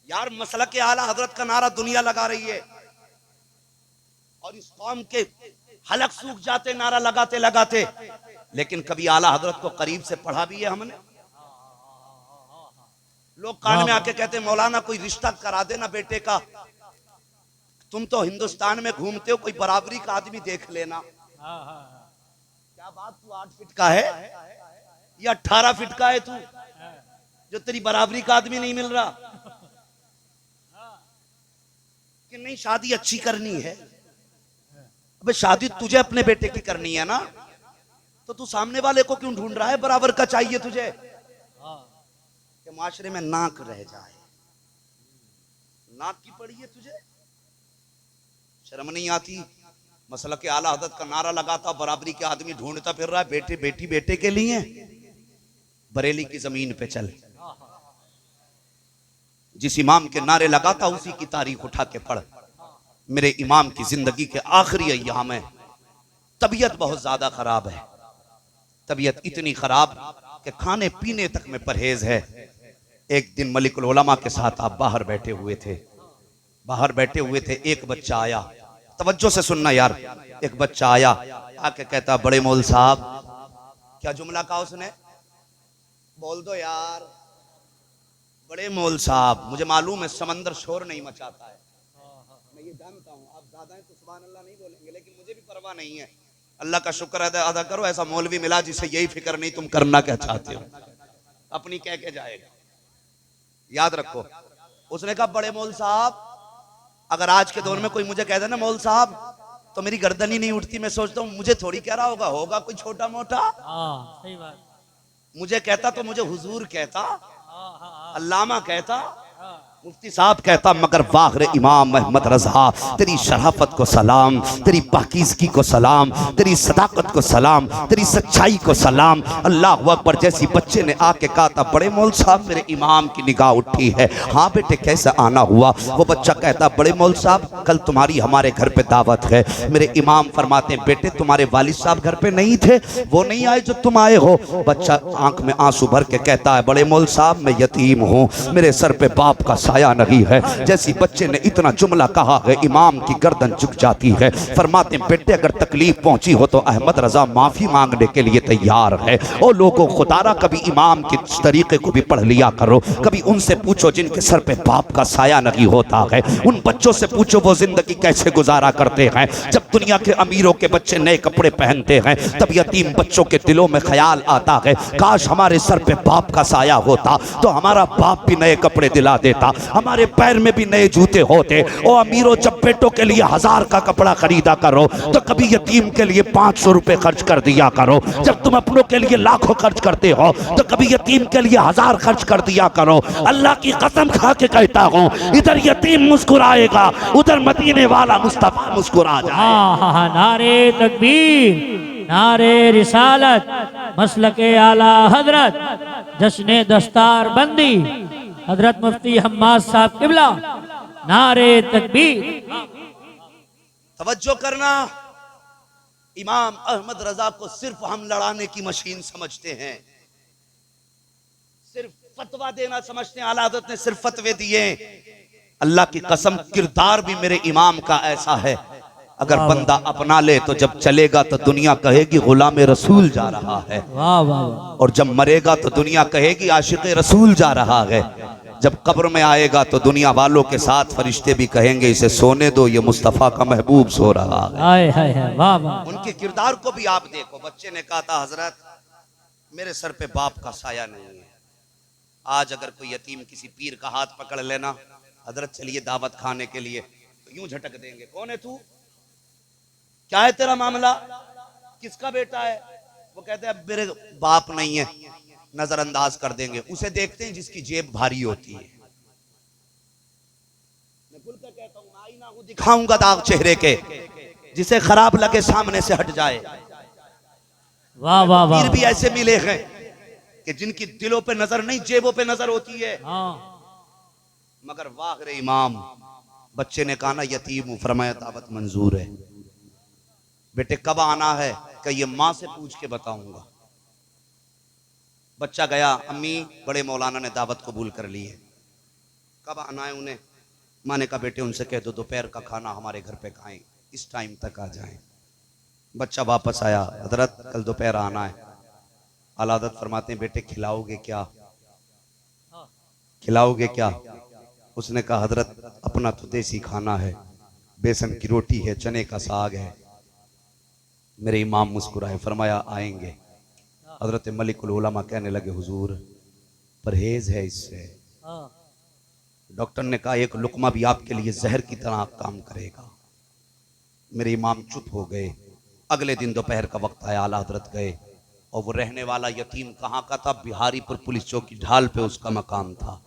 यार मसलक के आला हजरत का नारा दुनिया लगा रही है और इस कौम के हलक सूख जाते नारा लगाते लगाते, लेकिन कभी आला हजरत को करीब से पढ़ा भी है हमने। लोग कान में आके कहते मौलाना कोई रिश्ता करा देना बेटे का। तुम तो हिंदुस्तान में घूमते हो, कोई बराबरी का आदमी देख लेना। क्या बात, तू 8 फीट का है या 18 फीट का है तू, जो तेरी बराबरी का आदमी नहीं मिल रहा? कि नहीं शादी अच्छी करनी है। अबे शादी तुझे अपने बेटे की करनी है ना, तो तू सामने वाले को क्यों ढूंढ रहा है? बराबर का चाहिए तुझे कि माशरे में नाक रह जाए। नाक की पड़ी है तुझे, शर्म नहीं आती? मसला के आला हजरत का नारा लगाता, बराबरी के आदमी ढूंढता फिर रहा है। बेटे बेटी बेटे के लिए बरेली की जमीन पे चल, जिस इमाम के नारे लगाता उसी की तारीख उठा के पढ़। मेरे इमाम की जिंदगी के आखिरी अय्याम में तबीयत बहुत ज्यादा खराब है। तबीयत इतनी खराब कि खाने पीने तक में परहेज है। एक दिन मलिकुल उलमा के साथ आप बाहर बैठे हुए थे। एक बच्चा आया, तवज्जो से सुनना यार। एक बच्चा आया, आके कहता बड़े मौल साहब। क्या जुमला कहा उसने? बोल दो यार। बड़े मौल साहब। मुझे मालूम है समंदर शोर नहीं मचाता है, मैं ये जानता हूँ। आप दादा हैं तो सुभान अल्लाह नहीं बोलेंगे, लेकिन मुझे भी परवाह नहीं है। अल्लाह का शुक्र अदा करो, ऐसा मौलवी मिला जिसे यही फिक्र नहीं तुम करना क्या चाहते हो, अपनी कह के जाएगा। याद रखो। उसने कहा बड़े मौल साहब, अगर आज के दौर में कोई मुझे कह दे ना मौल साहब, तो मेरी गर्दन ही नहीं उठती। मैं सोचता हूँ मुझे थोड़ी कह रहा होगा कोई छोटा मोटा। सही बात। मुझे कहता तो मुझे हुजूर कहता, अल्लामा कहता, मुफ्ती साहब कहता। मगर वाह रे इमाम अहमद रजा, तेरी शराफत को सलाम, तेरी पाकीज़गी को सलाम, तेरी सदाकत को सलाम, तेरी सच्चाई को सलाम। अल्लाह अकबर। जैसी बच्चे ने आके कहा था बड़े मौल साहब मेरे इमाम की निगाह उठी है। हाँ बेटे कैसे आना हुआ? वो बच्चा कहता बड़े मौल साहब कल तुम्हारी हमारे घर पे दावत है। मेरे इमाम फरमाते हैं बेटे तुम्हारे वालिद साहब घर पे नहीं थे, वो नहीं आए जो तुम आए हो। बच्चा आंख में आंसू भर के कहता है बड़े मौल साहब मैं यतीम हूँ, मेरे सर पे बाप का साया नहीं है। जैसी बच्चे ने इतना जुमला कहा है इमाम की गर्दन झुक जाती है। फरमाते बेटे अगर तकलीफ पहुंची हो तो अहमद रजा माफी मांगने के लिए तैयार है। और लोगों खुदारा कभी इमाम के तरीके को भी पढ़ लिया करो, कभी उनसे पूछो जिनके सर पे बाप का साया नहीं होता है। उन बच्चों से पूछो वो जिंदगी कैसे गुजारा करते हैं। जब दुनिया के अमीरों के बच्चे नए कपड़े पहनते हैं तब यतीम बच्चों के दिलों में ख्याल आता है काश हमारे सर पे बाप का साया होता तो हमारा बाप भी नए कपड़े दिला देता, हमारे पैर में भी नए जूते होते। ओ अमीरों जब बेटों के लिए 1000 का कपड़ा खरीदा करो तो कभी यतीम के लिए 500 रुपए खर्च कर दिया करो। जब तुम अपनों के लिए लाखों खर्च करते हो तो कभी यतीम के लिए 1000 खर्च कर दिया करो। अल्लाह की कसम खा के कहता हूँ इधर यतीम मुस्कुराएगा उधर मदीने वाला मुस्तफा मुस्कुरा जाए। नारे तकबीर, नारे रिसालत, मसलके आला हजरत, जश्ने दस्तार बंदी हजरत मुफ्ती हम्माद साहब किबला, नारे तकबीर। तवज्जो करना। इमाम अहमद रजा को सिर्फ हम लड़ाने की मशीन समझते हैं, सिर्फ फतवा देना समझते हैं। आला हज़रत ने सिर्फ फतवे दिए। अल्लाह की कसम किरदार भी मेरे इमाम का ऐसा है, अगर बंदा अपना ले तो जब चलेगा तो दुनिया कहेगी गुलाम रसूल जा रहा है, और जब मरेगा तो दुनिया कहेगी आशिक रसूल जा रहा है। जब कब्र में आएगा तो दुनिया वालों के साथ फरिश्ते भी कहेंगे इसे सोने दो, ये मुस्तफ़ा का महबूब सो रहा है। उनके किरदार को भी आप देखो। बच्चे ने कहा था हजरत मेरे सर पे बाप का साया नहीं है। आज अगर कोई यतीम किसी पीर का हाथ पकड़ लेना, हजरत चलिए दावत खाने के लिए, तो यूं झटक देंगे कौन है तू, क्या है तेरा मामला, किसका बेटा है? वो कहते हैं मेरे बाप नहीं है, नजरअंदाज कर देंगे। उसे देखते हैं जिसकी जेब भारी होती है। मैं खुल कर कहता हूं आईना को दिखाऊंगा दाग चेहरे के, जिसे खराब लगे सामने से हट जाए। वाह वाह वाह। पीर भी ऐसे मिले हैं कि जिनकी दिलों पे नजर नहीं जेबों पे नजर होती है। मगर वाह रे इमाम। बच्चे ने कहा ना यतीम हूं, फरमाया दावत मंजूर है। बेटे कब आना है? कि ये माँ से पूछ के बताऊंगा। बच्चा गया, अम्मी बड़े मौलाना ने दावत कबूल कर ली है। कब आना है उन्हें? माँ ने कहा बेटे उनसे कह दो दोपहर का खाना हमारे घर पे खाएं, इस टाइम तक आ जाएं। बच्चा वापस आया, हजरत कल दोपहर आना है। आला हज़रत फरमाते हैं बेटे खिलाओगे क्या, खिलाओगे क्या? उसने कहा हजरत अपना तो देसी खाना है, बेसन की रोटी है, चने का साग है। मेरे इमाम मुस्कुराए, फरमाया आएंगे। हजरत मलिकुल उलमा कहने लगे हुजूर परहेज है इससे। डॉक्टर ने कहा एक लुकमा भी आपके लिए जहर की तरह काम करेगा। मेरे इमाम चुप हो गए। अगले दिन दोपहर का वक्त आया, आला हजरत गए और वो रहने वाला यतीम कहाँ का था? बिहारीपुर पुलिस चौकी ढाल पे उसका मकान था।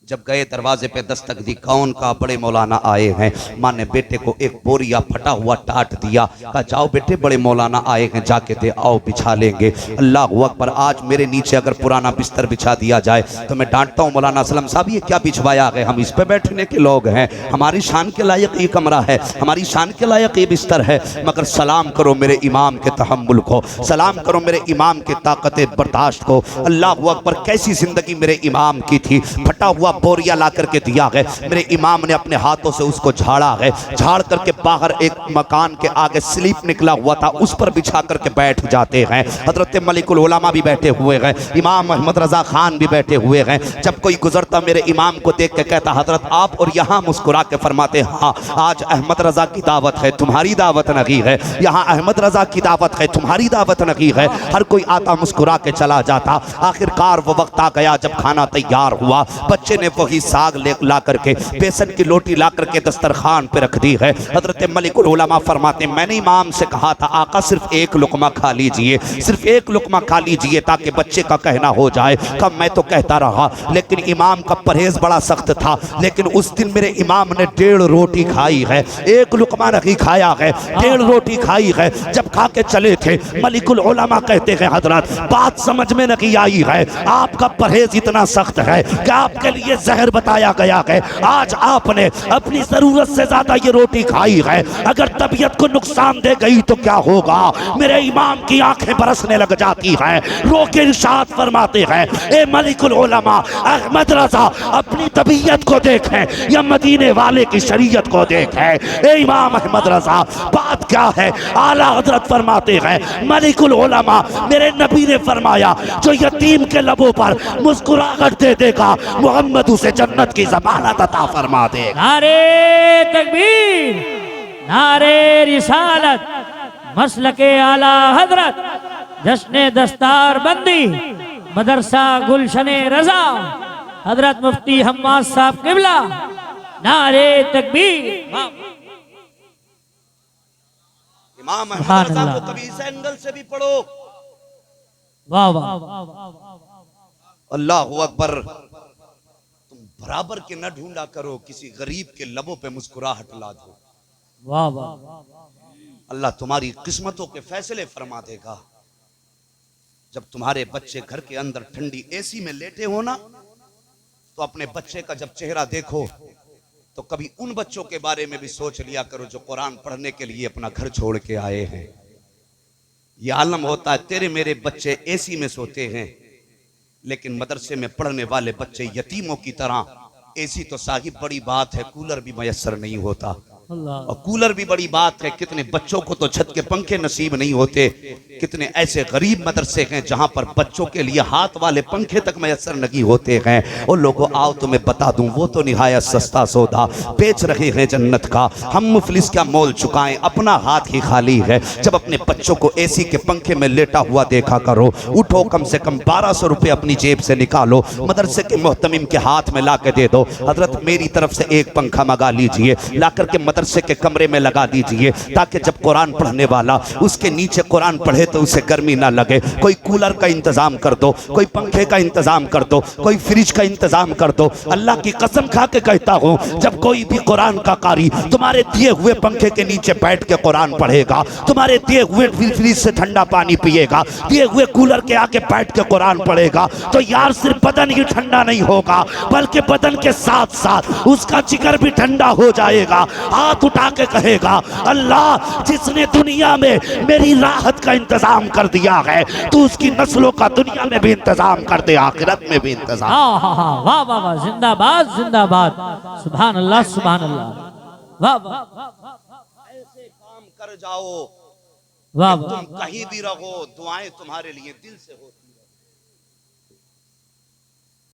जब गए दरवाजे पे दस्तक दी, कौन का? बड़े मौलाना आए हैं। माँ ने बेटे को एक बोरिया फटा हुआ टाट दिया, कहा जाओ बेटे बड़े मौलाना आए हैं, जाके दे आओ बिछा लेंगे। अल्लाह अकबर। आज मेरे नीचे अगर पुराना बिस्तर बिछा दिया जाए तो मैं डांटता हूँ मौलाना असलम साहब ये क्या बिछवाया है, हम इस पे बैठने के लोग हैं, हमारी शान के लायक ये कमरा है, हमारी शान के लायक ये बिस्तर है। मगर सलाम करो मेरे इमाम के तहम्मुल को, सलाम करो मेरे इमाम के ताकत बर्दाश्त को। अल्लाह अकबर। कैसी जिंदगी मेरे इमाम की थी। फटा हुआ बोरिया ला करके दिया है, मेरे इमाम ने अपने हाथों से उसको झाड़ा है, झाड़ करके बाहर एक मकान के आगे स्लीप निकला हुआ था, उस पर बिछा करके बैठ जाते हैं। हजरत मलिकुल उलमा भी बैठे हुए हैं, इमाम अहमद रजा खान भी बैठे हुए हैं। जब कोई गुजरता मेरे इमाम को देख के कहता हजरत आप, और यहाँ मुस्कुरा के फरमाते हाँ आज अहमद रजा की दावत है, तुम्हारी दावत नहीं है, यहाँ अहमद रजा की दावत है, तुम्हारी दावत नहीं है। हर कोई आता मुस्कुरा के चला जाता। आखिरकार वो वक्त आ गया जब खाना तैयार हुआ। बच्चे ने वही साग ले ला करके, बेसन की रोटी ला करके दस्तरखान पे रख दी है। हजरत मलिकुल उलमा फरमाते मैंने इमाम से कहा था आका सिर्फ एक लुकमा खा लीजिए, सिर्फ एक लुकमा खा लीजिए ताकि बच्चे का कहना हो जाए। कब मैं तो कहता रहा, लेकिन इमाम का परहेज बड़ा सख्त था। लेकिन उस दिन मेरे इमाम ने 1.5 रोटी खाई है, एक लुकमा नहीं खाया है, 1.5 रोटी खाई है। जब खा के चले थे मलिकुल उलमा कहते हैं हजरत बात समझ में नहीं आई है, आपका परहेज इतना सख्त है कि आपके लिए जहर बताया गया है। आज आपने अपनी जरूरत से ज्यादा ये रोटी खाई है, अगर तबीयत को नुकसान दे गई तो क्या होगा? मेरे इमाम की आंखें बरसने लग जाती हैं, रो के इरशाद फरमाते हैं ए मलिकुल उलमा अहमद रजा अपनी तबीयत को देखें या मदीने वाले की शरीयत को देखें। ए इमाम अहमद रजा बात क्या है? आला हजरत फरमाते हैं मलिकुल उलमा मेरे नबी ने फरमाया जो यतीम के लबों पर मुस्कुराहट दे देगा मोहम्मद उसे जन्नत की ज़मानत अता फरमा देगा। नारे तकबीर, नारे रिसालत, मसलके आला हजरत, जश्ने दस्तार बंदी, मदरसा गुलशने रजा, हजरत मुफ्ती हम्माद साहब किबला। नारे तकबीर। इमाम अहमद रजा को कभी इस एंगल से भी पढ़ो। वाह वाह। अल्लाह अकबर। तुम बराबर के न ढूंढा करो, किसी गरीब के लबों पे मुस्कुराहट ला दो। वाह वाह। अल्लाह तुम्हारी किस्मतों के फैसले फरमा देगा। जब तुम्हारे बच्चे घर के अंदर ठंडी एसी में लेटे हो ना, तो अपने बच्चे का जब चेहरा देखो तो कभी उन बच्चों के बारे में भी सोच लिया करो जो कुरान पढ़ने के लिए अपना घर छोड़ के आए हैं। यह आलम होता है तेरे मेरे बच्चे एसी में सोते हैं, लेकिन मदरसे में पढ़ने वाले बच्चे यतीमों की तरह। एसी तो साहिब बड़ी बात है, कूलर भी मयसर नहीं होता, और कूलर भी बड़ी बात है। कितने बच्चों को तो छत के पंखे नसीब नहीं होते। कितने ऐसे गरीब मदरसे हैं जहां पर बच्चों के लिए हाथ वाले पंखे तक मैसर नहीं होते हैं। और लोगों आओ तो मैं बता दूं, वो तो निहायत सस्ता सौदा बेच रहे हैं जन्नत का। हम मुफलिस क्या मोल चुकाएं, अपना हाथ ही खाली है। जब अपने बच्चों को एसी के पंखे में लेटा हुआ देखा करो, उठो कम से कम 1200 रुपये अपनी जेब से निकालो, मदरसे के मोहतमिम के हाथ में ला के दे दो। हजरत मेरी तरफ से एक पंखा मंगा लीजिए, ला करके मदरसे के कमरे में लगा दीजिए, ताकि जब कुरान पढ़ने वाला उसके नीचे कुरान पढ़े तो उसे गर्मी ना लगे। कोई कूलर का इंतजाम कर दो, कोई पंखे का इंतजाम कर दो, कोई फ्रिज का इंतजाम कर दो। अल्लाह की कसम खा के कहता हूँ, जब कोई भी कुरान का कारी तुम्हारे दिए हुए पंखे के नीचे बैठ के कुरान पढ़ेगा, तुम्हारे दिए हुए फ्रिज से ठंडा पानी पिएगा, दिए हुए कूलर के आगे बैठ के कुरान पढ़ेगा, तो यार सिर्फ बदन ही ठंडा नहीं होगा, बल्कि बदन के साथ साथ उसका जिगर भी ठंडा हो जाएगा। हाथ उठा के कहेगा, अल्लाह जिसने दुनिया में मेरी राहत का इंतजाम कर दिया है, तू उसकी नस्लों का दुनिया में भी इंतजाम कर दे, आखिरत में भी इंतजाम। हाँ हाँ हाँ, वाह वाह वाह, जिंदाबाद जिंदाबाद, सुभान अल्लाह सुभान अल्लाह, वाह वाह ऐसे काम कर जाओ वाह तुम वाह, कहीं भी रहो, दुआएं तुम्हारे लिए दिल से होती